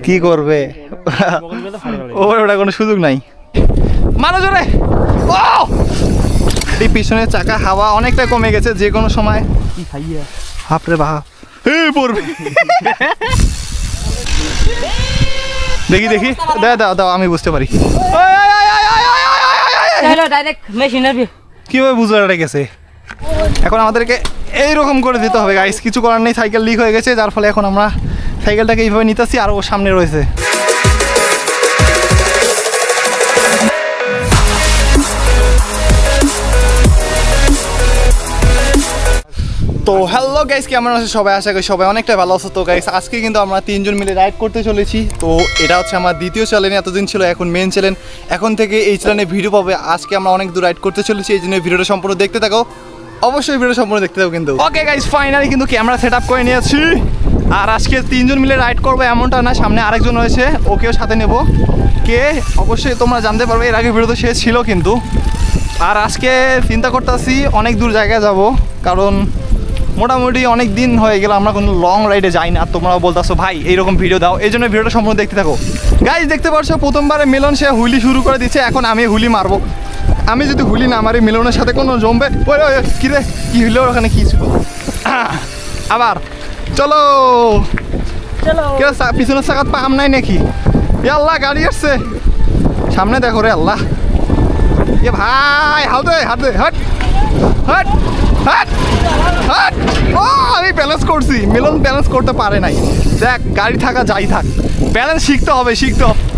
কি করবে ওটা কোনো সুযোগ নাই মানো জোরে এই পিছনের চাকা হাওয়া অনেকটা কমে গেছে যে কোনো সময় বাপরে বাপ পড়বে দেখি দেখি দাও দাও আমি বুঝতে পারি কিভাবে বুঝলো এটা গেছে এখন আমাদেরকে এইরকম করে দিতে হবে গাইস কিছু করার নেই সাইকেল লিক হয়ে গেছে যার ফলে এখন আমরা সাইকেলটাকে এইভাবে নিতেছি আর ও সামনে রয়েছে তো হ্যালো গাইস কেমন আছে সবাই আশা করি সবাই অনেকটা ভালো আছে তো গাইস আজকে কিন্তু আমরা তিনজন মিলে রাইড করতে চলেছি তো এটা হচ্ছে আমার দ্বিতীয় চ্যানেল এতদিন ছিল এখন মেন চ্যানেল এখন থেকে এই চ্যানেলে ভিডিও পাবে আজকে আমরা অনেক দূর রাইড করতে চলেছি এই জন্য ভিডিওটা সম্পূর্ণ দেখতে থাকো অবশ্যই ভিডিও সম্পূর্ণ দেখতে থাকো কিন্তু ওকে গাইস ফাইনালি কিন্তু ক্যামেরা সেট আপ করে নিয়েছি আর আজকে তিনজন মিলে রাইড করবো এমনটা না সামনে আরেকজন রয়েছে ওকেও সাথে নেব কে অবশ্যই তোমরা জানতে পারবে এর আগে ভিডিওতে সে ছিল কিন্তু আর আজকে চিন্তা করতেছি অনেক দূর জায়গায় যাব কারণ মোটামুটি অনেক দিন হয়ে গেল আমরা কোনো লং রাইডে যাই না তোমরাও বলতেছো ভাই এইরকম ভিডিও দাও এই জন্য ভিডিওটা সম্পূর্ণ দেখতে থাকো গাইজ দেখতে পাচ্ছ প্রথমবারে মিলন সে হুলি শুরু করে দিচ্ছে এখন আমি হুলি মারবো আমি যদি হুলি না মারি মিলনের সাথে কোনো জমবে কি রে কি হইলো ওখানে কি ছিল আবার চলো পিছনের চাকাত পাম নাই নাকি আল্লাহ গাড়ি আসছে সামনে দেখো রে আল্লাহ এ ভাই হাতে হাতে হট হট হট হট ও আমি ব্যালেন্স করছি মিলন ব্যালেন্স করতে পারে নাই দেখ গাড়ি থাকা যাই থাক ব্যালেন্স শিখতে হবে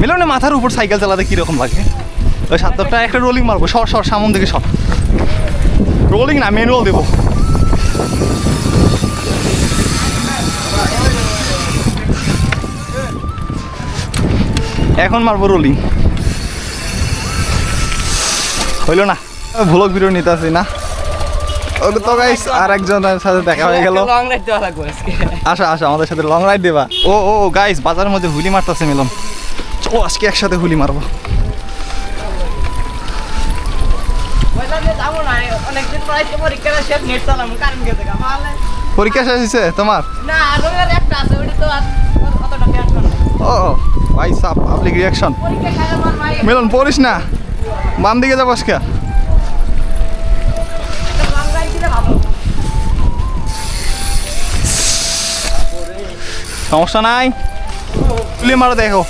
মিলনের মাথার উপর সাইকেল চালাতে কীরকম লাগে ওই সাতটা একটা রোলিং মারবো সর সামন থেকে সর রোলিং না ম্যানুয়াল দেবো এখন মারবো রোলিং হইল না ভ্লগ ভিডিও নিতে আসি না তো গাইস আর একজনের সাথে দেখা হয়ে গেল আসো আমাদের সাথে লং রাইড দেবা ও গাইস বাজারের মধ্যে হুলি মারতেছে মিলন ও আজকে একসাথে হুলি মারবো পরীক্ষা শেষ হয়েছে তোমার ও ভাই সাপ পাবলিক রিয়াকশন মিলন পড়িস না বাম দিকে যাবো আজকে সমস্যা নাই হুলি মারো দেখো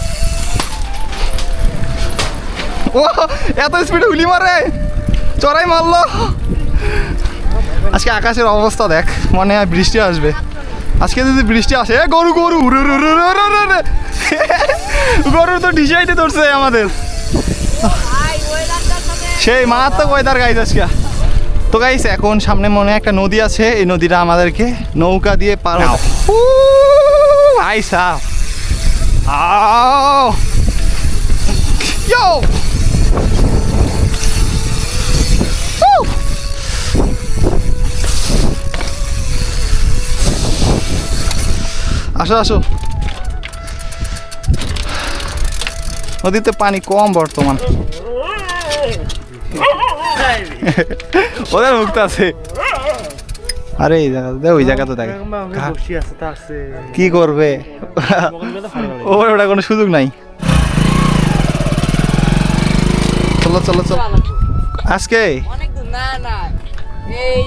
ও এত স্পিডে হুলি মারে চড়াই মারলো আজকে আকাশের অবস্থা দেখ মনে হয় বৃষ্টি আসবে আজকে যদি বৃষ্টি আসে গরু গরুর তো ডিসাইডে ধরছে আমাদের সেই মারাত্মক ওয়েদার গাইজ আজকে তো গাইস এখন সামনে মনে একটা নদী আছে এই নদীটা আমাদেরকে নৌকা দিয়ে পার আইসা আসো নদীতে পানি কম বর্তমান ওদের মুক্ত আছে আরে এই জায়গা ওই জায়গা তো দেখে কি করবে ওটা কোনো সুযোগ নাই চলো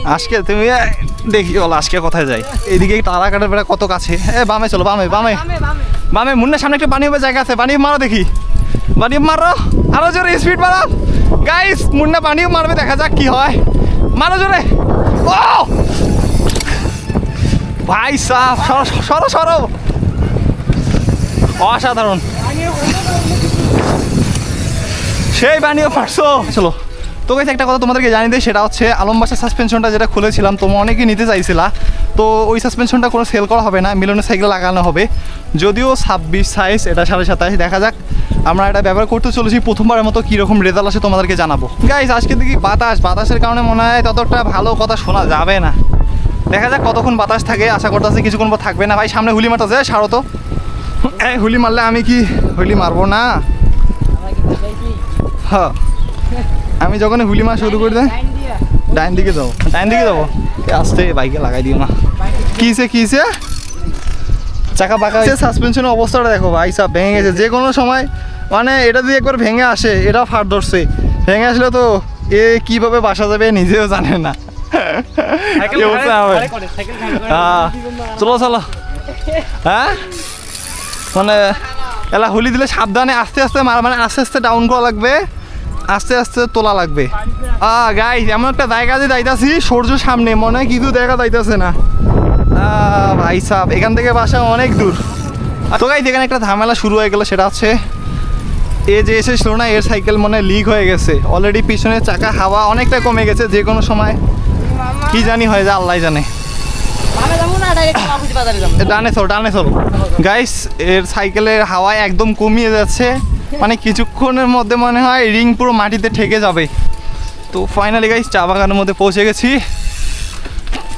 আজকে তুমি দেখি বলো আজকে কোথায় যাই এইদিকে তারা কাটার বেড়া কত কাছে বামে চলো বামে মুন্নার সামনে একটা পানি হবে জায়গা আছে পানি মারো দেখি পানি মারো আরো জোরে স্পিড মারো গাইস মুন্না পানিও মারবে দেখা যাক কি হয় মারো জোরে ও ভাই সাহ সরো অসাধারণ সেই বানিও পারছো চলো তো গাইস একটা কথা তোমাদেরকে জানিয়ে দিই সেটা হচ্ছে আলমবাসা সাসপেনশনটা যেটা খুলেছিলাম তোমরা অনেকেই নিতে চাইছিলা তো ওই সাসপেনশনটা কোনো সেল করা হবে না মিলনের সাইকেল লাগানো হবে যদিও 26 সাইজ এটা 27.5 দেখা যাক আমরা এটা ব্যবহার করতে চলেছি প্রথমবারের মতো কীরকম রেজাল্ট আসে তোমাদেরকে জানাবো গাইস আজকে দেখি বাতাসের কারণে মনে হয় ততটা ভালো কথা শোনা যাবে না দেখা যাক কতক্ষণ বাতাস থাকে আশা করতেছি কিছুক্ষণ পর থাকবে না ভাই সামনে হুলি মারতেছে সারো তো হুলি মারলে আমি কি হুলি মারবো না হ্যাঁ আমি যখন হুলি মারা শুরু করে দেয় ডাইন দিকে যাবো আসতে বাইকে লাগাই দিও না কিসে চাকা পাকা হয়েছে। সাসপেনশনের অবস্থাটা দেখো ভাই সাহেব, ভেঙে গেছে যে কোনো সময়, মানে এটা দিয়ে একবার ভেঙে আসে, এটা ফাট ধরছে, ভেঙে আসলে তো এ কিভাবে বাসা যাবে নিজেও জানে না। চলো চলো, হ্যাঁ মানে এলা হুলি দিলে সাবধানে আস্তে আস্তে মানে আস্তে আস্তে ডাউন করা লাগবে, আস্তে আস্তে তোলা লাগবে। গাইস এমন একটা জায়গা দিয়ে যাইতাছি, সূর্য সামনে, মনে হয় কিছু দেখা যাইতেছে না। ভাই সাহেব এখান থেকে বাসা অনেক দূর। তো গাইস এখানে একটা ঝামেলা শুরু হয়ে গেল, সেটা হচ্ছে এ যে এসেছিল না, এর সাইকেল মনে লিক হয়ে গেছে অলরেডি, পিছনের চাকা হাওয়া অনেকটা কমে গেছে, যে কোনো সময় কি জানি হয়ে যায়, আল্লাহ জানে। ডানে চল গাইস, এর সাইকেলের হাওয়া একদম কমিয়ে যাচ্ছে, মানে কিছুক্ষণের মধ্যে মনে হয় রিং পুরো মাটিতে ঠেকে যাবে। তো ফাইনালি গাইস চা বাগানের মধ্যে পৌঁছে গেছি,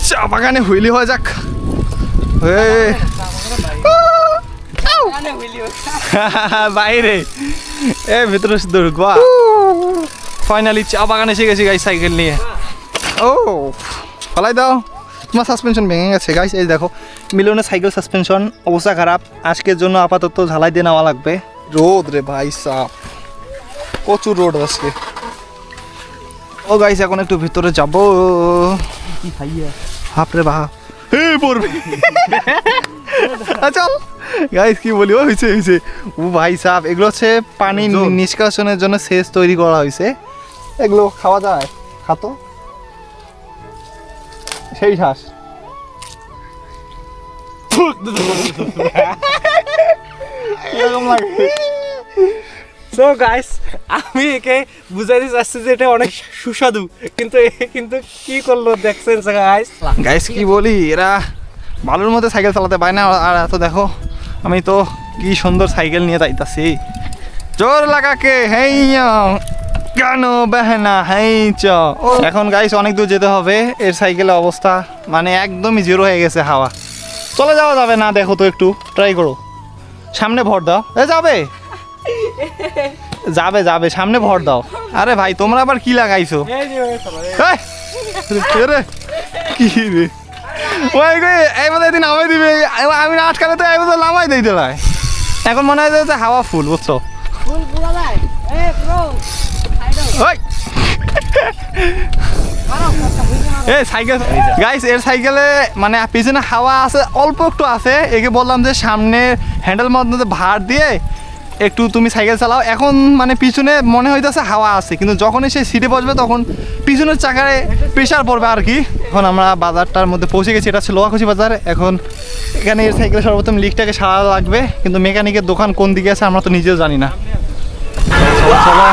চা বাগানে হুইলি হয়ে যাক। বাইরে ভিতরে দুর্গা, ফাইনালি চা বাগানে এসে গেছি গাইস সাইকেল নিয়ে। ও ফলাই দাও, তোমার সাসপেনশন ভেঙে গেছে গাইস, এই দেখো মিলনের সাইকেল সাসপেনশন অবস্থা খারাপ, আজকের জন্য আপাতত ঝালাই দিয়ে নেওয়া লাগবে। রোদ রে ভাই সাপ, প্রচুর রোদ আজকে। ও গাইস এখন একটু ভিতরে যাবো, বাপরে বাপ পড়বে। চল গাইস কি বলি, হয়েছে ও ভাই সাপ, এগুলো হচ্ছে পানি নিষ্কাশনের জন্য সেচ তৈরি করা হয়েছে, এগুলো খাওয়া যায়, খাতো সেই শ্বাস। সো গাইস আমি একে বুঝাইতে চাচ্ছি যে এটা অনেক সুস্বাদু, কিন্তু কি করলো দেখছেন গাইস। গাইস কি বলি, এরা বালুর মধ্যে সাইকেল চালাতে পারে না, আর এত দেখো আমি তো কি সুন্দর সাইকেল নিয়ে যাইতাছি, জোর লাগাকে হেইয়া কেন বেহনা হেই চ। এখন গাইস অনেক দূর যেতে হবে, এর সাইকেলের অবস্থা মানে একদমই জিরো হয়ে গেছে হাওয়া, চলে যাওয়া যাবে না, দেখো তো একটু ট্রাই করো, সামনে ভর দাও, যাবে সামনে ভর দাও। আরে ভাই তোমরা আবার কি লাগাইছো, কি রে এইদিন নামাই দিবে, আমি আটকালে তো এইবার নামাই দিই দেয়, এখন মনে হয় যে হাওয়া ফুল, বুঝছো? সাইকেল গাইস, এর সাইকেলে মানে পিছনে হাওয়া আছে অল্প একটু আছে, একে বললাম যে সামনে হ্যান্ডেল মধ্যে ভার দিয়ে একটু তুমি সাইকেল চালাও, এখন মানে পিছনে মনে হইতেছে হাওয়া আছে, কিন্তু যখন সে সিটে বসবে তখন পিছনের চাকায় প্রেশার পড়বে আর কি। এখন আমরা বাজারটার মধ্যে পৌঁছে গেছি, এটা হচ্ছে লোহাকুচি বাজার। এখন এখানে এর সাইকেলে সর্বপ্রথম লিকটাকে সারা লাগবে, কিন্তু মেকানিকের দোকান কোন দিকে আছে আমরা তো নিজেও জানি না। চলো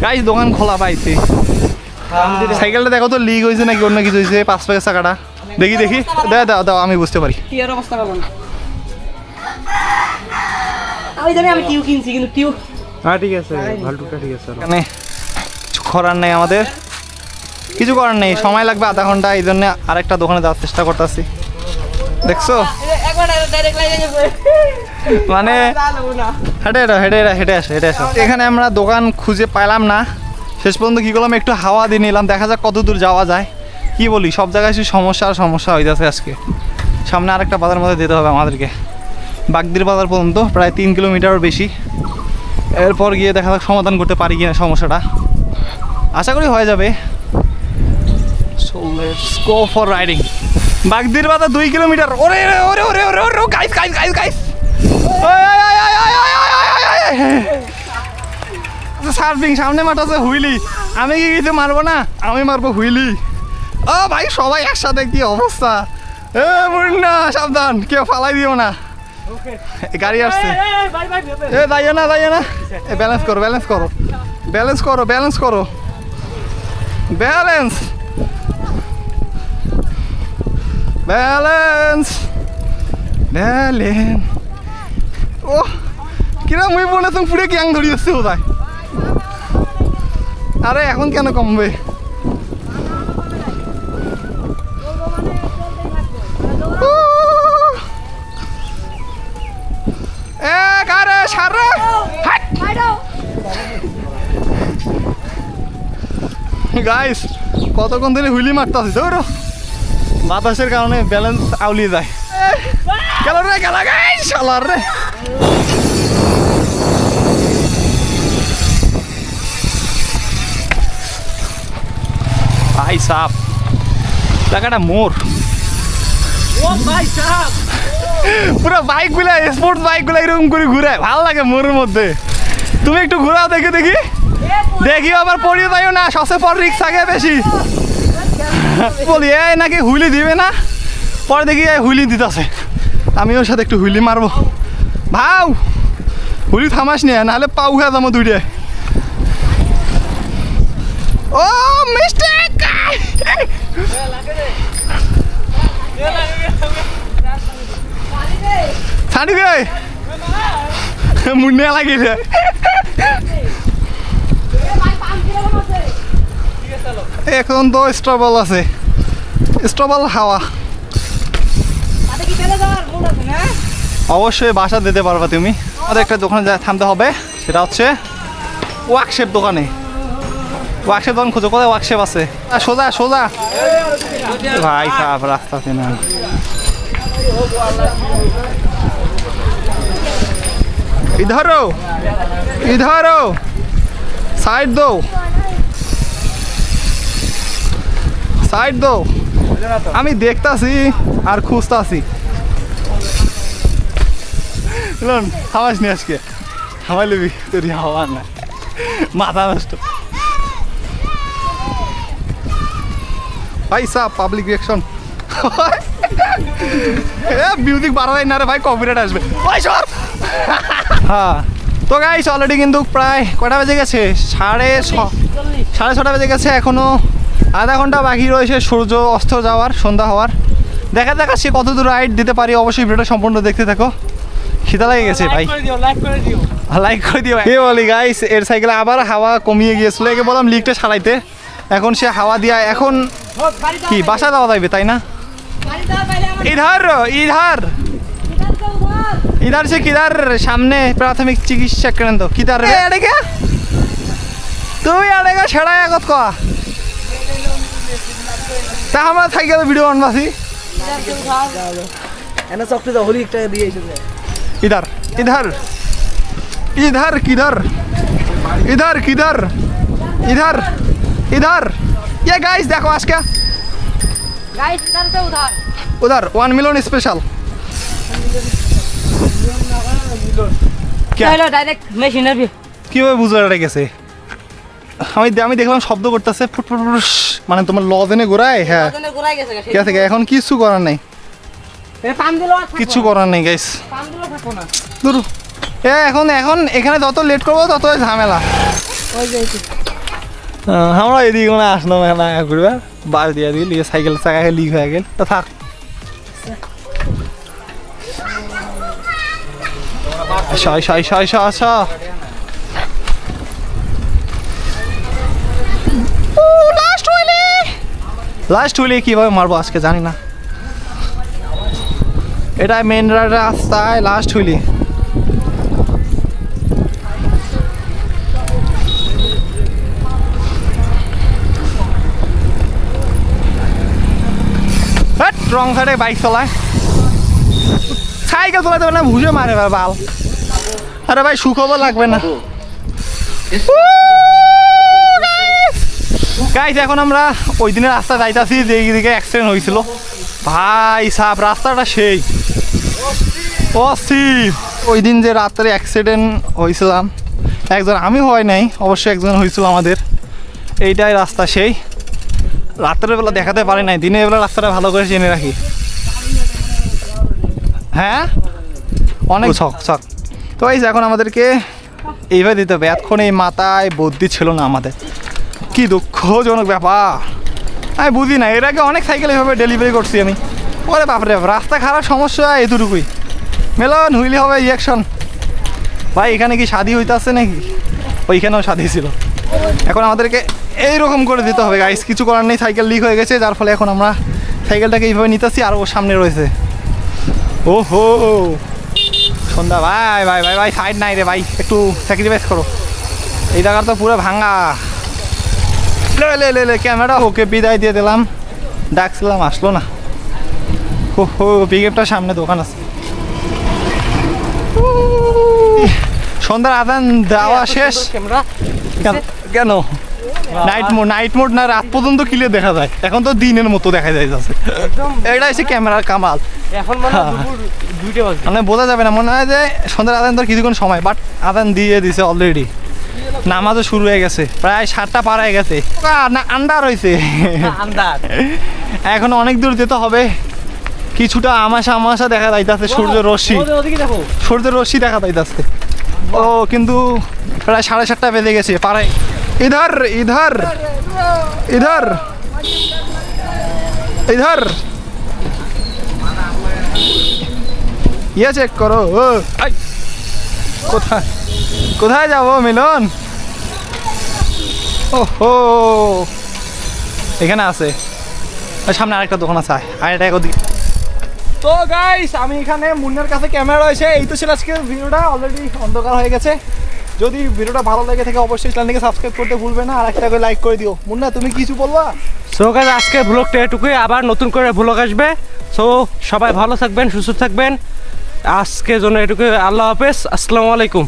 গাইস, দোকান খোলা পাইছি। সাইকেলটা দেখো তো লিক হয়েছে নাকি অন্য কিছু হয়েছে, 5 প্যাকের চাকাটা দেখি দাও আমি বুঝতে পারি। করার নেই, আমাদের কিছু করার নেই, সময় লাগবে আধা ঘন্টা, এই জন্য আরেকটা দোকানে যাওয়ার চেষ্টা করতেছি। দেখছো মানে হেঁটে আসো। এখানে আমরা দোকান খুঁজে পাইলাম না, শেষ পর্যন্ত কি করলাম, একটু হাওয়া দিয়ে নিলাম, দেখা যাক কত দূর যাওয়া যায়। কি বলি, সব জায়গায় সমস্যা হয়ে যাচ্ছে আজকে। সামনে আরেকটা বাজার মধ্যে যেতে হবে আমাদেরকে, বাগদির বাজার পর্যন্ত, প্রায় 3 কিলোমিটারের বেশি। এরপর গিয়ে দেখা যাক সমাধান করতে পারি কিনা সমস্যাটা, আশা করি হয়ে যাবে। So let's go for riding. বাগদির বাজার 2 কিলোমিটার। ওরে গাইস সার্ফিং, সামনে মাঠ আছে হুইলি, আমি কি কিছু মারবো না, আমি মারবো হুইলি। ও ভাই সবাই একসাথে, কি অবস্থা, না সাবধান, কেউ ফালাই দিও না, গাড়ি আসছে, যাইও না, ব্যালেন্স ও কিরা মুই বলে তুমি পুরে গ্যাং ধরি আসছে বোধহয়। আরে এখন কেন কমবে, সারা গাইস কতক্ষণ ধরে হুইলি মারতেছি ধরো বাতাসের কারণে ব্যালেন্স আউলিয়ে যায় গেল রে গেল গাইস শালার রে ভাই সাপ জায়গাটা মোর পুরো বাইক গুলা স্পোর্টস বাইক গুলা এরকম করে ঘুরায় ভালো লাগে মোরের মধ্যে তুমি একটু ঘুরাও দেখি দেখি দেখি আবার পড়িয়ে যাইও না সবচেয়ে পর রিক্স থাকে বেশি বলি এই নাকি হুইলি দিবে না পরে দেখি হুইলি দিতেছে আমি ওর সাথে একটু হুইলি মারবো ভাও হুইলি থামাস নি নাহলে পাউ খেয়ে যাবো দুইটা ও মিস্টেক ছাড়ি গে মুন্ডে লাগিয়ে এখন তো স্ট্রবল আছে স্ট্রবল হাওয়া অবশ্যই বাসা দিতে পারবা তুমি আমাদের একটা দোকানে থামতে হবে সেটা হচ্ছে ওয়ার্কশেপ দোকানে ওয়ার্কশেপ দোকান খোঁজো কোথায় ওয়ার্কশেপ আছে সোজা সোজা ভাই সাহেব রাস্তাতে না इधरो इधरो साइड दो साइड दो আমি দেখতাছি আর খুঁজতাছি লন হাওয়াস নি আজকে হাওয়া লিবি তোর হাওয়া না মাথা নষ্ট ভাই সাহেব পাবলিক রিঅ্যাকশন মিউজিক বাড়াই না রে ভাই কপিরাইট আসবে ওই সর হ্যাঁ তো গাইস অলরেডি কিন্তু প্রায় কটা বেজে গেছে সাড়ে ছটা বেজে গেছে এখনো আধা ঘন্টা বাকি রয়েছে সূর্য অস্ত যাওয়ার সন্ধ্যা হওয়ার দেখা যাক সে কত দূর রাইড দিতে পারি অবশ্যই ভিডিওটা সম্পূর্ণ দেখতে থাকো খিদা লেগে গেছে ভাই লাইক করে দিও কে বলি গাইস এর সাইকেলে আবার হাওয়া কমিয়ে গিয়েছিল একে বললাম লিকটা সারাইতে এখন সে হাওয়া দিয়া এখন কি বাসা দেওয়া যাইবে তাই না इधर इधर इधर से किधर सामने प्राथमिक चिकित्सा केंद्र किधर क्या तुम आड़ेगा छड़ा कत का ता हमरा साइकेल वीडियो बनबासी এনা চকটি দাও হলি একটা দিয়ে এসেছে इधर इधर इधर किधर इधर किधर इधर इधर ये गाइस देखो आज क्या गाइस इधर से उधर उधर 1 मिलियन स्पेशल क्या चलो डायरेक्ट मशीनर भी কিভাবে বুঝলো এটা গেছে আমি দেখলাম শব্দ করতেছে ফুট ফুট ফুট মানে তোমার লজেনে ঘোরায় হ্যাঁ ওজনে ঘুরাই গেছে ঠিক আছে এখন কিছু করার নাই এ পাম দিলো কিছু করার নেই গাইস পাম দিলো থাকো না দূর এখন এখানে যত লেট করবো তত ঝামেলা ওই যাইছি আমরা এদিকে মানে আসলাম না ঘুরবা বাস দিয়ে দিল সাইকেল চাকা লিক হয়ে গেল তো থাক আচ্ছা লাস্ট হুইলে কিভাবে মারবো আজকে জানি না এটা মেন রাস্তায় লাস্ট হুইলি রং সাইডে বাইক চলায় সাইকেল চলাতে মানে ভুজে মারে বাল আরে ভাই সুখবর লাগবে না গাইস এখন আমরা ওই দিনের রাস্তা যাইতাছি যে দিকে অ্যাক্সিডেন্ট হয়েছিল ভাই সাপ রাস্তাটা সেই অস্থির ওই দিন যে রাত্রে অ্যাক্সিডেন্ট হয়েছিলাম একজন আমি হয় নাই অবশ্যই একজন হয়েছিল আমাদের এইটাই রাস্তা সেই রাত্রের বেলা দেখাতে পারি নাই দিনের বেলা রাস্তাটা ভালো করে জেনে রাখি হ্যাঁ অনেক ছক তো এই এখন আমাদেরকে এইভাবে দিতে হবে এতক্ষণ এই মাথায় বুদ্ধি ছিল না আমাদের কি দুঃখজনক ব্যাপার আমি বুঝি না এর আগে অনেক সাইকেল এইভাবে ডেলিভারি করছি আমি ওরে বাপরে রাস্তা খারাপ সমস্যা এতটুকুই মেলন হুইলি হবে ইলেকশন ভাই এখানে কি শাদি হইতেছে নাকি ওইখানেও শাদি ছিল এখন আমাদেরকে এইরকম করে দিতে হবে গাইস কিছু করার নেই সাইকেল লিক হয়ে গেছে যার ফলে এখন আমরা সাইকেলটাকে এইভাবে নিতেছি আর ওর সামনে রয়েছে ওহো সন্ধ্যা ভাই ভাই ভাই ভাই সাইড নাই রে ভাই, একটু স্যাক্রিফাইস করো। এই জায়গা তো পুরো ভাঙা। লে লে লে লে ক্যামেরা ওকে বিদায় দিয়ে দিলাম, ডাকছিলাম আসলো না। ও হো পিকআপটার সামনে দোকান আছে। সন্ধ্যার আদান দেওয়া শেষ। ক্যামেরা কেন নাইট মোড না রাত পর্যন্ত ক্লিয়ার দেখা যায়, এখন তো দিনের মতো দেখা যায় যাচ্ছে। একদম এটা হচ্ছে ক্যামেরার কামাল। এখন মানে দুপুর 2টা বাজে। মানে বোঝা যাবে না, মনে হয় যে সন্ধ্যার আদান তোর কিছুক্ষণ সময়, বাট আদান দিয়ে দিছে অলরেডি। নামাজও শুরু হয়ে গেছে, প্রায় 7টা পার হয়ে গেছে। না আন্ধার হয়েছে, আন্দাজ এখন অনেক দূর যেতে হবে। কিছুটা আমাশা দেখা যাইতেছে, সূর্যের রশ্মি, ওদিকে দেখো। সূর্যের রশ্মি দেখা যাইতেছে। ও কিন্তু প্রায় 7:30 বেজে গেছে পারে। ইধার ইধার ইধার ইধার ইয়ে চেক করো। ও আই, কোথায় কোথায় যাবো মিলন? ও হো এখানে আছে, ওই সামনে আরেকটা দোকান আছে, আর এটা ওদিকে। তো গাইস আমি এখানে মুন্নার কাছে ক্যামেরা রয়েছে। এই তো ছিল আজকের ভিডিওটা, অলরেডি অন্ধকার হয়ে গেছে। যদি ভিডিওটা ভালো লাগে থাকে অবশ্যই চ্যানেলটিকে সাবস্ক্রাইব করতে ভুলবে না, আর একটা করে লাইক করে দিও। মুন্না তুমি কিছু বলবা? সো গাইস আজকের ব্লগটা এটুকুই, আবার নতুন করে ব্লগ আসবে। সো সবাই ভালো থাকবেন, সুস্থ থাকবেন। আজকের জন্য এটুকুই, আল্লাহ হাফেজ, আসসালামু আলাইকুম।